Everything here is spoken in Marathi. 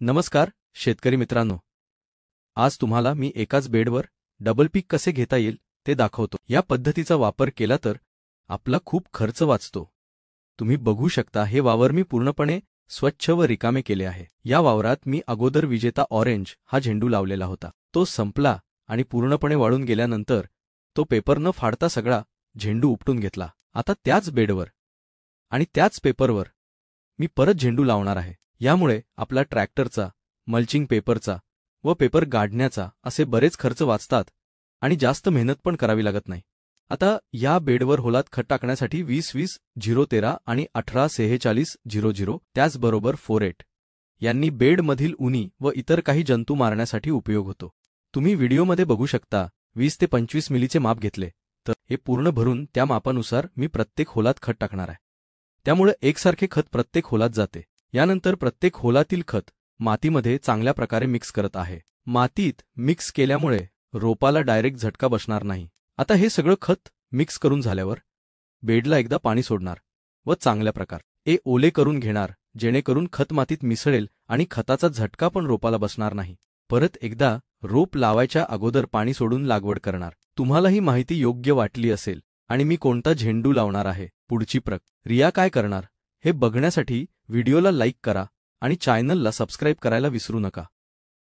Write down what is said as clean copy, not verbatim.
नमस्कार शेतकरी मित्रांनो, आज तुम्हाला मी एकाच बेडवर डबल पीक कसे घेता येईल ते दाखवतो। या पद्धतीचा वापर केला तर आपला खूप खर्च वाचतो। तुम्ही बघू शकता हे वावर मी पूर्णपणे स्वच्छ व रिकामे केले आहे। या वावरात मी अगोदर विजेता ऑरेंज हा झेंडू लावलेला होता। तो संपला आणि पूर्णपणे वाळून गेल्यानंतर तो पेपर न फाडता सगळा झेंडू उपटून घेतला। आता त्याच बेडवर आणि त्याच पेपरवर मी परत झेंडू लावणार आहे। यामुळे आपला ट्रॅक्टरचा, मल्चिंग पेपरचा व पेपर गाडण्याचा असे बरेच खर्च वाचतात आणि जास्त मेहनत पण करावी लागत नाही। आता या बेडवर होलात खत टाकण्यासाठी 20-20-013 आणि 18-46-00 त्याचबरोबर 48 यांनी बेडमधील उनी व इतर काही जंतू मारण्यासाठी उपयोग होतो। तुम्ही व्हिडिओमध्ये बघू शकता 20 ते 25 मिलीचे माप घेतले, तर हे पूर्ण भरून त्या मापानुसार मी प्रत्येक होलात खत टाकणार आहे। त्यामुळे एकसारखे खत प्रत्येक होलात जाते। यानंतर प्रत्येक होलातील खत मातीमध्ये चांगल्या प्रकारे मिक्स करत आहे। मातीत मिक्स केल्यामुळे रोपाला डायरेक्ट झटका बसणार नाही। आता हे सगळं खत मिक्स करून झाल्यावर बेडला एकदा पाणी सोडणार व चांगल्या प्रकारे ओले करून घेणार, जेणेकरून खत मातीत मिसळेल आणि खताचा झटका पण रोपाला बसणार नाही। परत एकदा रोप लावायच्या अगोदर पाणी सोडून लागवड करणार। तुम्हाला ही माहिती योग्य वाटली असेल आणि मी कोणता झेंडू लावणार आहे, पुढची प्रक्रिया काय करणार हे बघण्यासाठी व्हिडिओला लाईक करा आणि चॅनलला सबस्क्राईब करायला विसरू नका।